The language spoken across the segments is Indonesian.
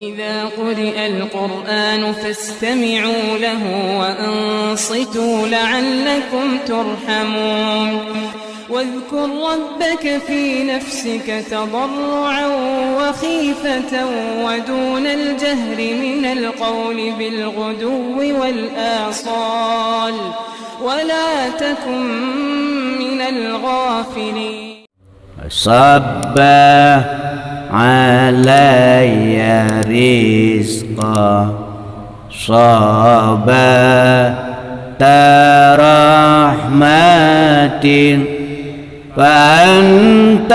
إذا قرئ القرآن فاستمعوا له وأنصتوا لعلكم ترحمون واذكر ربك في نفسك تضرعا وخيفة ودون الجهر من القول بالغدو والآصال ولا تكن من الغافلين صب علي رزقا صابت رحمة فأنت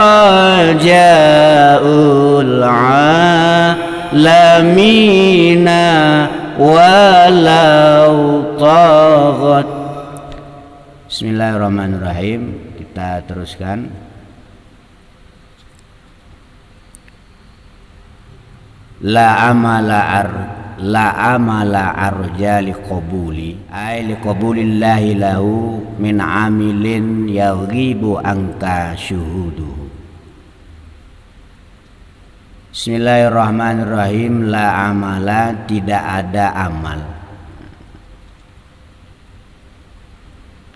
رجاء العالمين ولو طغت. Bismillahirrahmanirrahim. Kita teruskan. La amala arja liqabuli ay liqabulillahi lahu min amilin yaghibu anka syuhuduhu. Bismillahirrahmanirrahim. La amala, tidak ada amal,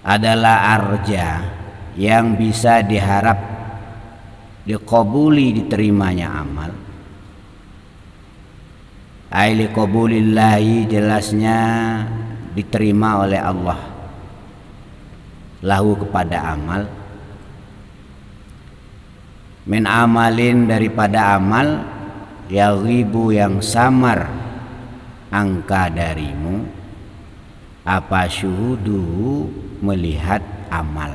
adalah arja yang bisa diharap liqabuli, diterimanya amal. Aili qabulillahi, jelasnya diterima oleh Allah, lahu, kepada amal, min amalin, daripada amal, yaghibu, yang samar, angka, darimu, apa syuhudu, melihat amal.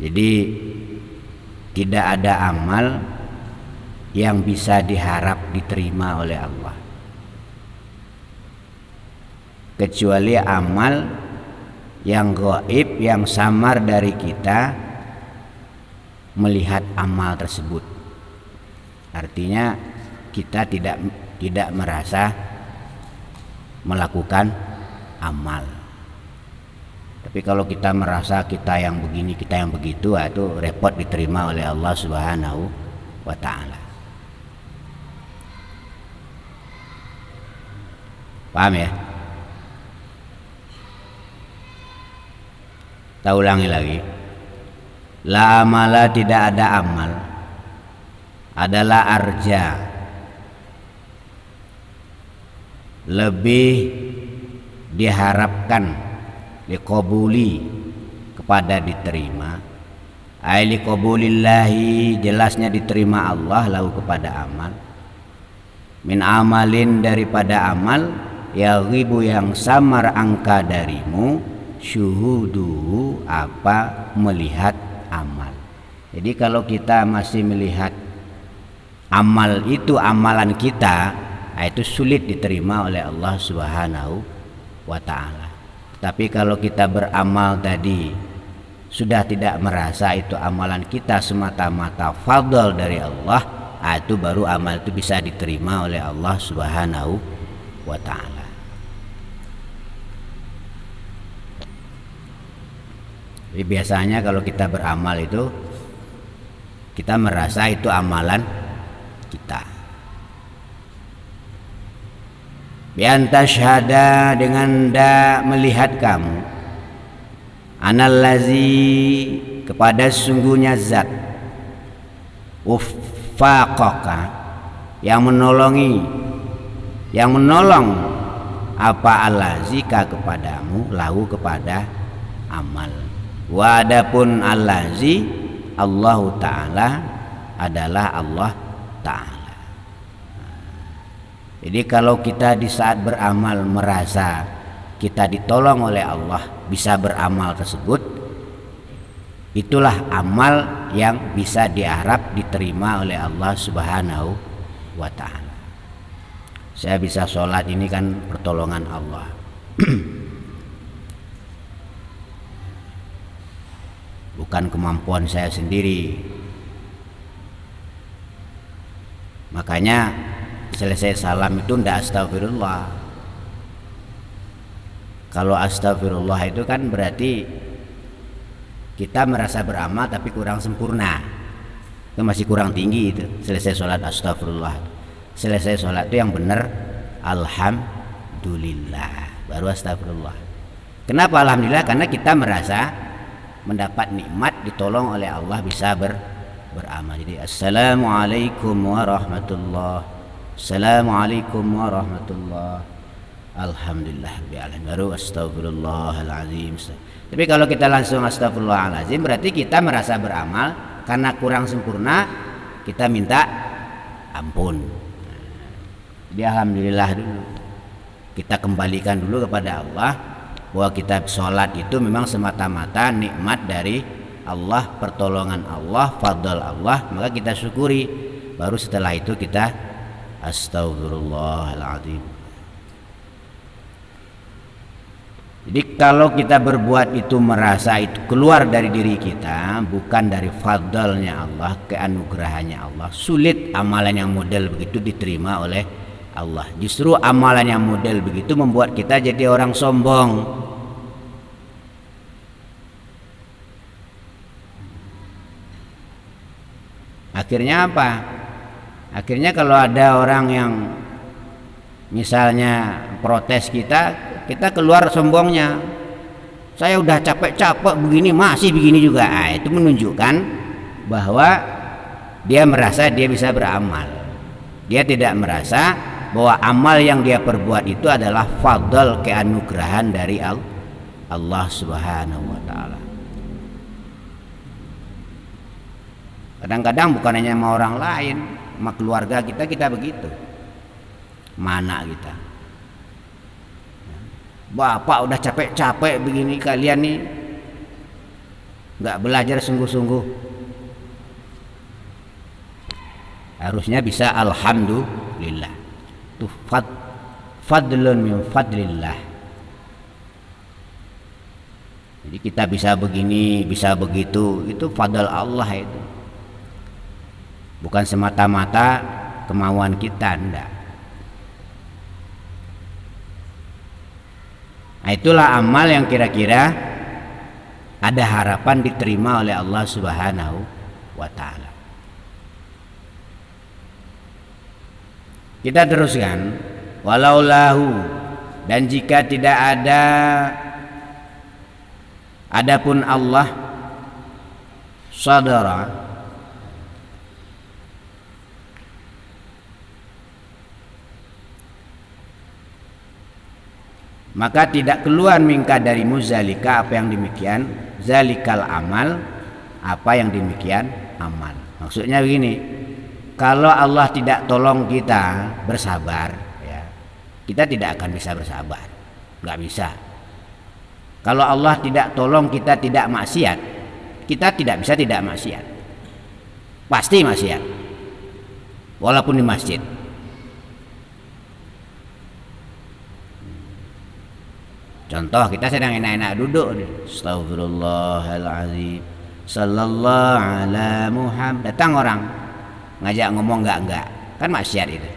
Jadi tidak ada amal yang bisa diharap diterima oleh Allah kecuali amal yang gaib, yang samar dari kita melihat amal tersebut. Artinya kita tidak merasa melakukan amal. Tapi kalau kita merasa kita yang begini, kita yang begitu, itu repot diterima oleh Allah Subhanahu wa ta'ala. Paham ya? Kita ulangi lagi. La amala, tidak ada amal, adalah arja, lebih diharapkan, liqabuli, kepada diterima. Ai liqabulillahi, jelasnya diterima Allah, lahu, kepada amal, min amalin, daripada amal, yaghibu, yang samar, angka, darimu, syuhudu, apa melihat amal. Jadi kalau kita masih melihat amal itu amalan kita, itu sulit diterima oleh Allah Subhanahu wa ta'ala. Tapi kalau kita beramal tadi sudah tidak merasa itu amalan kita semata-mata fadl dari Allah, itu baru amal itu bisa diterima oleh Allah Subhanahu wa ta'ala. Jadi biasanya kalau kita beramal itu kita merasa itu amalan kita. Bi antashhada, dengan melihat kamu, anallazi, kepada sungguhnya zat, uffaqaka, yang menolong apa allazika, kepadamu, lahu, kepada amal. Wa adapun allazi, Allah Ta'ala, adalah Allah Ta'ala. Jadi kalau kita di saat beramal merasa kita ditolong oleh Allah bisa beramal tersebut, itulah amal yang bisa diharap diterima oleh Allah Subhanahu wa ta'ala. Saya bisa sholat, ini kan pertolongan Allah. Bukan kemampuan saya sendiri. Makanya selesai salam itu ndak astagfirullah. Kalau astagfirullah itu kan berarti kita merasa beramal tapi kurang sempurna. itu masih kurang tinggi itu. Selesai sholat astagfirullah, selesai sholat itu yang benar alhamdulillah, baru astagfirullah. Kenapa alhamdulillah? Karena kita merasa mendapat nikmat, ditolong oleh Allah, bisa beramal. Jadi assalamualaikum warahmatullah, assalamualaikum warahmatullah, alhamdulillah baru astagfirullahaladzim. Tapi kalau kita langsung astagfirullahaladzim, berarti kita merasa beramal, karena kurang sempurna kita minta ampun. Jadi alhamdulillah dulu, kita kembalikan dulu kepada Allah bahwa kita sholat itu memang semata-mata nikmat dari Allah, pertolongan Allah, fadl Allah, maka kita syukuri. Baru setelah itu kita astagfirullahaladzim. Jadi kalau kita berbuat itu merasa itu keluar dari diri kita, bukan dari fadlnya Allah, keanugerahnya Allah, sulit amalan yang model begitu diterima oleh Allah. Justru amalan yang model begitu membuat kita jadi orang sombong. Akhirnya apa? Akhirnya kalau ada orang yang misalnya protes kita keluar sombongnya. Saya udah capek-capek begini masih begini juga. Itu menunjukkan bahwa dia merasa dia bisa beramal. Dia tidak merasa bahwa amal yang dia perbuat itu adalah fadl, keanugerahan dari Allah Subhanahu wa taala. Kadang-kadang bukan hanya sama orang lain, sama keluarga kita begitu. Mana kita? Bapak udah capek-capek begini, kalian nih nggak belajar sungguh-sungguh. Harusnya bisa alhamdulillah. Itu fadlun min fadlillah. Jadi kita bisa begini, bisa begitu, itu fadl Allah itu. Bukan semata-mata kemauan kita, enggak. Nah, itulah amal yang kira-kira ada harapan diterima oleh Allah Subhanahu wa taala. Kita teruskan, walaulahu, dan jika tidak ada adapun Allah sadara, maka tidak keluar mingka dari muzalika, apa yang demikian, zalikal amal, apa yang demikian amal. Maksudnya begini, kalau Allah tidak tolong kita bersabar, ya, kita tidak akan bisa bersabar, nggak bisa. Kalau Allah tidak tolong kita tidak maksiat, kita tidak bisa tidak maksiat, pasti maksiat, walaupun di masjid. Contoh, kita sedang enak-enak duduk, astagfirullahaladzim, sallallahu ala Muhammad, datang orang ngajak ngomong enggak, kan maksiat itu.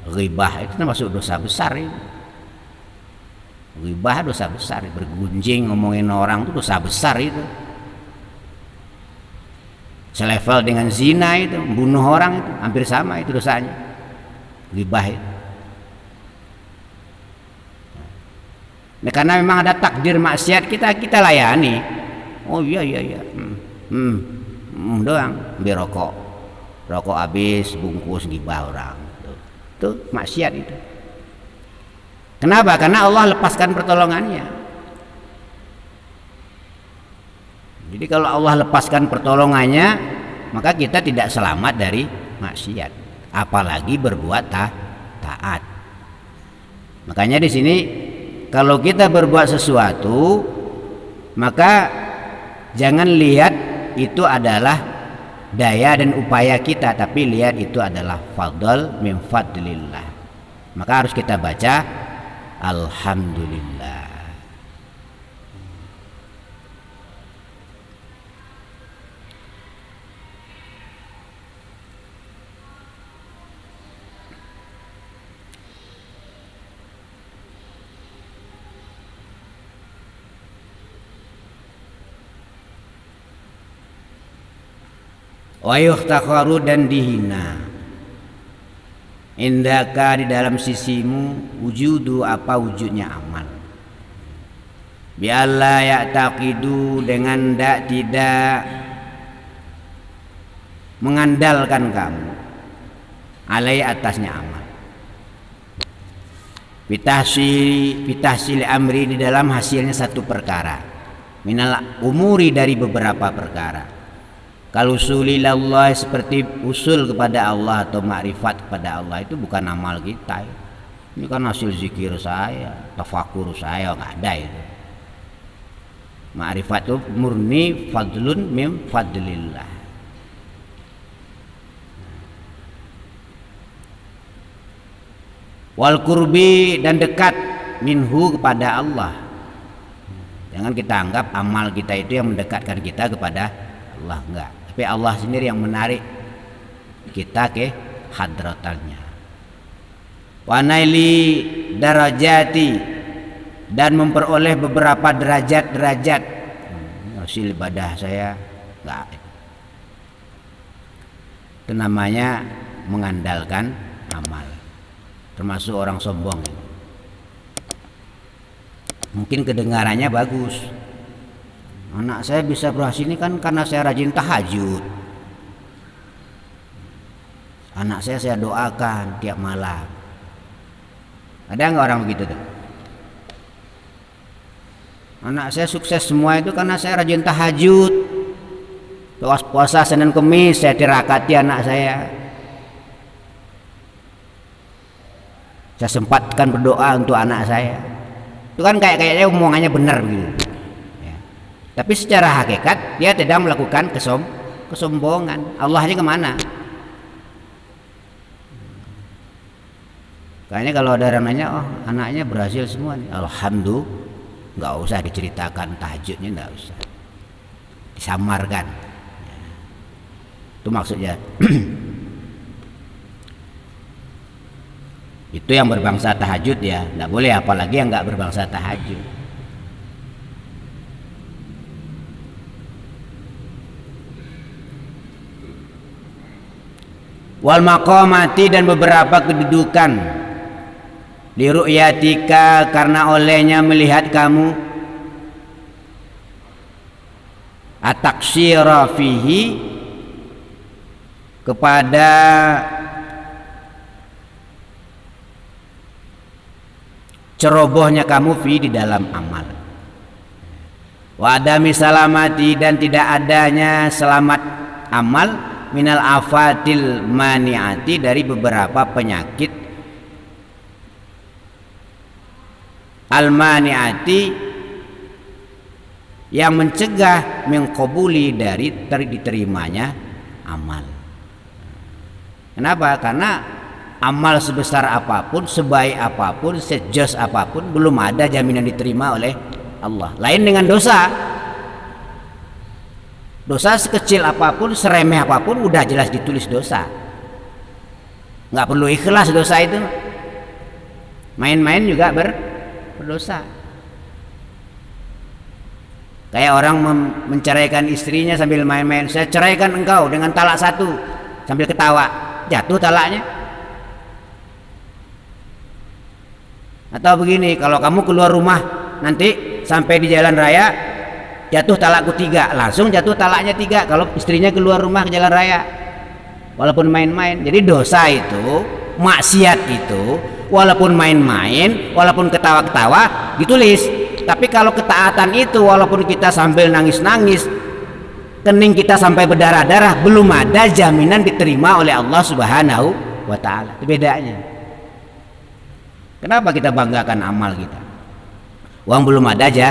Ghibah itu termasuk dosa besar itu. Ghibah dosa besar, bergunjing ngomongin orang itu dosa besar itu. Selevel dengan zina itu, bunuh orang itu hampir sama itu dosanya. Ghibah itu. Nah, karena memang ada takdir maksiat, kita layani. Oh iya, doang beli rokok habis bungkus gibah orang, itu maksiat itu. Kenapa? Karena Allah lepaskan pertolongannya. Jadi kalau Allah lepaskan pertolongannya, maka kita tidak selamat dari maksiat, apalagi berbuat taat. Makanya di sini kalau kita berbuat sesuatu, maka jangan lihat itu adalah daya dan upaya kita, tapi lihat itu adalah fadl min fadlillah. Maka harus kita baca alhamdulillah. wa yuhtakharu dan dihina, indaka di dalam sisimu, wujudu apa wujudnya amal, bialla ya'taqidu dengan tidak mengandalkan kamu alai atasnya amal, bitahsil amri di dalam hasilnya satu perkara, minal umuri dari beberapa perkara, kalau usulilallah seperti usul kepada Allah atau makrifat kepada Allah, itu bukan amal kita, ini kan hasil zikir saya, tafakur saya, nggak ada itu. Makrifat itu murni fadlun mim fadlillah. Wal kurbi dan dekat minhu kepada Allah. Jangan kita anggap amal kita itu yang mendekatkan kita kepada Allah, enggak. Tapi Allah sendiri yang menarik kita ke hadratannya. Wa naili darajati dan memperoleh beberapa derajat-derajat. Hasil ibadah saya enggak. Itu namanya mengandalkan amal. Termasuk orang sombong. Mungkin kedengarannya bagus, anak saya bisa berhasil ini kan karena saya rajin tahajud, anak saya doakan tiap malam. Ada nggak orang begitu tuh? Anak saya sukses semua itu karena saya rajin tahajud, puasa Senin Kemis saya tirakati anak saya sempatkan berdoa untuk anak saya. Itu kan kayaknya omongannya benar gitu ya. Tapi secara hakikat dia tidak melakukan kesombongan. Allahnya kemana? Kayaknya kalau ada orang nanya, oh anaknya berhasil semua nih, alhamdulillah, nggak usah diceritakan tahajudnya, nggak usah disamarkan ya. Itu maksudnya. Itu yang berbangsa tahajud ya, nggak boleh, apalagi yang nggak berbangsa tahajud. Wal maqamati dan beberapa kedudukan, liru'yatika karena olehnya melihat kamu, ataksira fihi kepada cerobohnya kamu fi di dalam amal, wa adami salamati dan tidak adanya selamat amal, minal afatil maniati dari beberapa penyakit al maniati yang mencegah mengqabuli dari diterimanya amal. Kenapa? Karena amal sebesar apapun, sebaik apapun, sejos apapun, belum ada jaminan diterima oleh Allah. Lain dengan dosa. Dosa sekecil apapun, seremeh apapun, udah jelas ditulis dosa. Nggak perlu ikhlas dosa itu. Main-main juga berdosa. Kayak orang menceraikan istrinya sambil main-main. Saya ceraikan engkau dengan talak satu, sambil ketawa, jatuh talaknya. Atau begini, kalau kamu keluar rumah nanti sampai di jalan raya jatuh talakku 3, langsung jatuh talaknya 3 kalau istrinya keluar rumah ke jalan raya, walaupun main-main. Jadi dosa itu, maksiat itu, walaupun main-main, walaupun ketawa-ketawa ditulis. Tapi kalau ketaatan itu, walaupun kita sambil nangis-nangis, kening kita sampai berdarah-darah, belum ada jaminan diterima oleh Allah Subhanahu wa ta'ala. Itu bedanya. Kenapa kita banggakan amal kita? Uang belum ada aja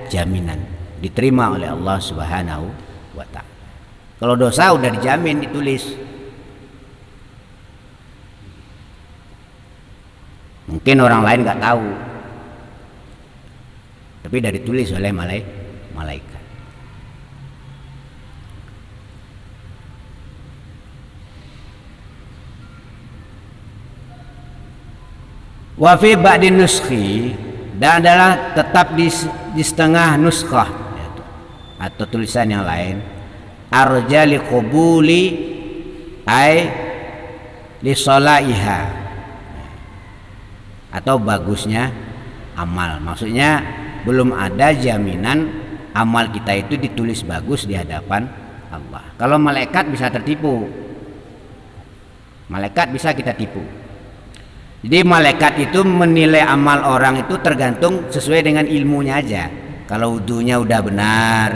jaminan diterima oleh Allah Subhanahu wa ta'ala. Kalau dosa udah dijamin, ditulis. Mungkin orang lain nggak tahu, tapi udah ditulis oleh malaikat. Wa fi ba'di nuskhi, dan adalah tetap di setengah nuskhah atau tulisan yang lain, arja li qabuli ay li sholaiha, atau bagusnya amal. Maksudnya belum ada jaminan amal kita itu ditulis bagus di hadapan Allah. Kalau malaikat bisa tertipu, malaikat bisa kita tipu. Jadi malaikat itu menilai amal orang itu tergantung sesuai dengan ilmunya aja. Kalau wudunya udah benar,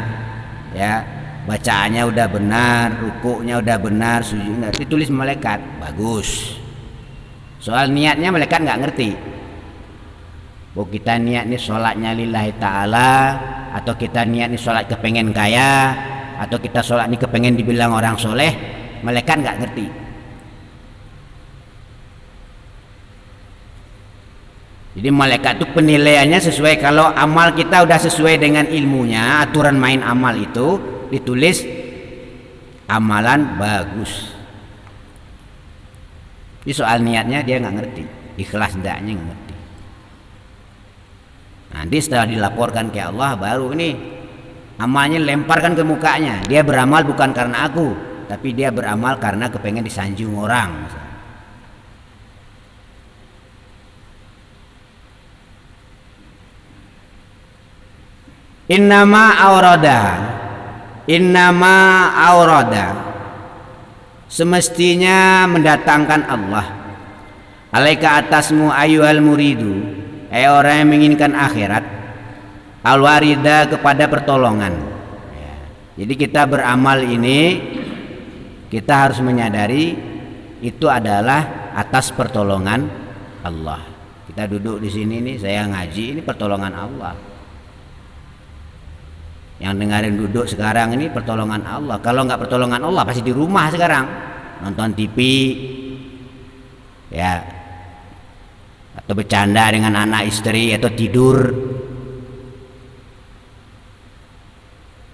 ya, bacaannya udah benar, rukuknya udah benar, sujudnya ditulis malaikat bagus. Soal niatnya malaikat nggak ngerti. Oh, kita niat nih sholatnya lillahi ta'ala, atau kita niat nih sholat kepengen kaya, atau kita sholat nih kepengen dibilang orang soleh, malaikat nggak ngerti. Jadi malaikat itu penilaiannya sesuai, kalau amal kita udah sesuai dengan ilmunya, aturan main amal itu ditulis amalan bagus. Jadi soal niatnya dia nggak ngerti, ikhlas tidaknya nggak ngerti. Nanti setelah dilaporkan ke Allah, baru ini amalnya lemparkan ke mukanya. Dia beramal bukan karena aku, tapi dia beramal karena kepengen disanjung orang. Innama aurada, semestinya mendatangkan Allah. Alaika atasmu ayyuhal muridu, orang yang menginginkan akhirat, alwarida kepada pertolongan. Jadi kita beramal ini, kita harus menyadari itu adalah atas pertolongan Allah. Kita duduk di sini nih, saya ngaji, ini pertolongan Allah. Yang dengerin duduk sekarang ini pertolongan Allah. Kalau nggak pertolongan Allah pasti di rumah sekarang nonton TV, ya, atau bercanda dengan anak istri, atau tidur,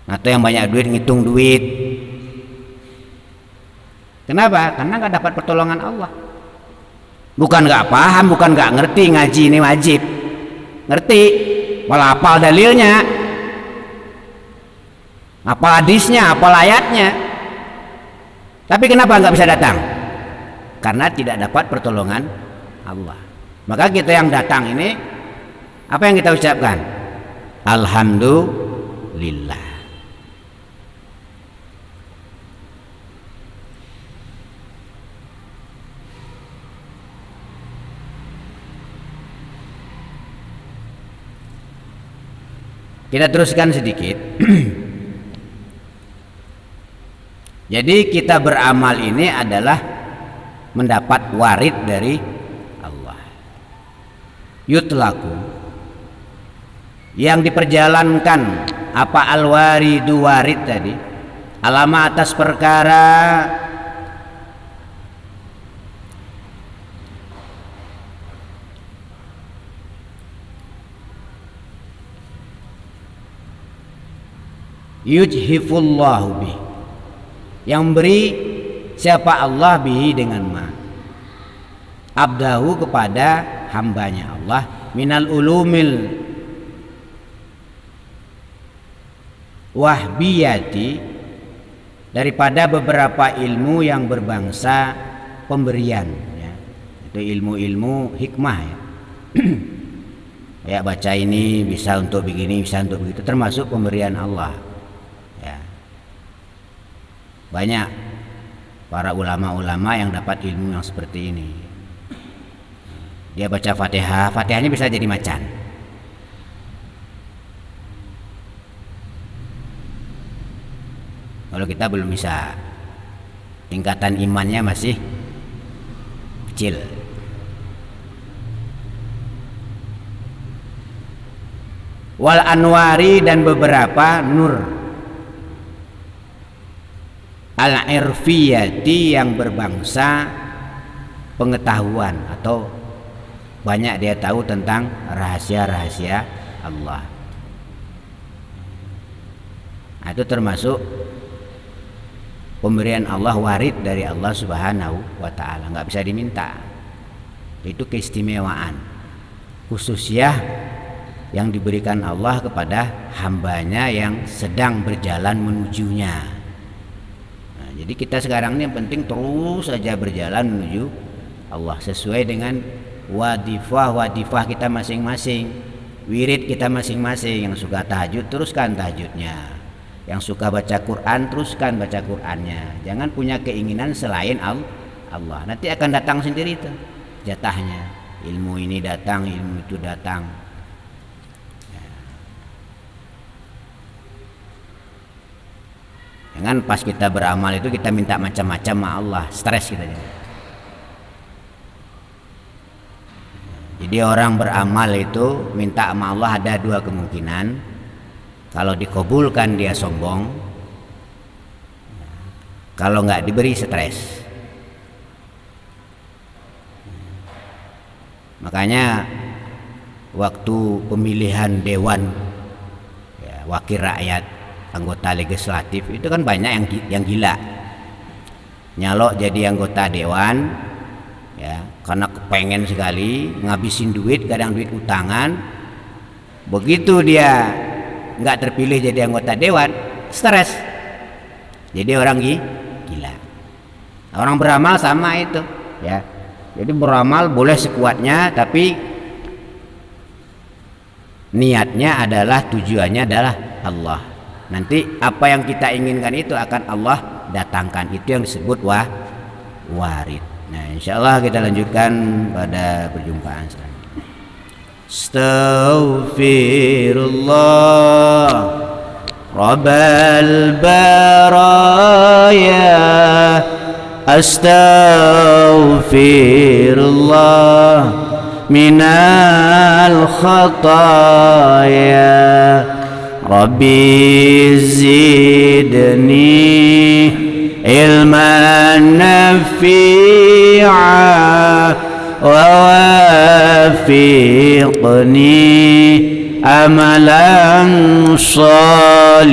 atau yang banyak duit ngitung duit. Kenapa? Karena nggak dapat pertolongan Allah. Bukan nggak paham, bukan nggak ngerti ngaji ini wajib, ngerti, malah hafal dalilnya, apa hadisnya, apa ayatnya, tapi kenapa nggak bisa datang? Karena tidak dapat pertolongan Allah. Maka kita yang datang ini, apa yang kita ucapkan? Alhamdulillah. Kita teruskan sedikit. Jadi kita beramal ini adalah mendapat warid dari Allah. Yutlaku, yang diperjalankan, apa al-waridu, warid tadi, alama atas perkara yujhifullahu bih, yang beri siapa Allah bihi dengan ma, abdahu kepada hambanya Allah, minal ulumil wahbiyati, daripada beberapa ilmu yang berbangsa pemberian, ya. Itu ilmu-ilmu hikmah, ya. Ya, baca ini bisa untuk begini, bisa untuk begitu, termasuk pemberian Allah. Banyak para ulama-ulama yang dapat ilmu yang seperti ini. Dia baca Fatihah, Fatihahnya bisa jadi macan. Kalau kita belum bisa, tingkatan imannya masih kecil. Wal anwari, dan beberapa nur al-irfiyati, yang berbangsa pengetahuan, atau banyak dia tahu tentang rahasia-rahasia Allah. Nah, itu termasuk pemberian Allah, warid dari Allah Subhanahu wa ta'ala, nggak bisa diminta. Itu keistimewaan, khususiyah yang diberikan Allah kepada hambanya yang sedang berjalan menujunya. Jadi kita sekarang ini yang penting terus saja berjalan menuju Allah sesuai dengan wadifah kita masing-masing, wirid kita masing-masing. Yang suka tahajud teruskan tahajudnya, yang suka baca Quran teruskan baca Qurannya. Jangan punya keinginan selain Allah. Nanti akan datang sendiri itu jatahnya. Ilmu ini datang, ilmu itu datang. Jangan pas kita beramal itu kita minta macam-macam sama Allah, stres kita. Jadi orang beramal itu minta sama Allah ada dua kemungkinan. Kalau dikabulkan dia sombong, kalau nggak diberi stres. Makanya waktu pemilihan dewan wakil rakyat, anggota legislatif itu kan banyak yang gila nyalok jadi anggota dewan ya, karena kepengen sekali ngabisin duit, kadang duit utangan. Begitu dia nggak terpilih jadi anggota dewan, stres, jadi orang gila. Orang beramal sama itu ya, jadi beramal boleh sekuatnya, tapi niatnya adalah, tujuannya adalah Allah. Nanti apa yang kita inginkan itu akan Allah datangkan. Itu yang disebut warid. Nah, insyaallah kita lanjutkan pada perjumpaan selanjutnya. Astaghfirullah Rabbal baraya, astaghfirullah minal khataya, Rabbi zidni ilman nafi'a wa wafiqni amalan salihah.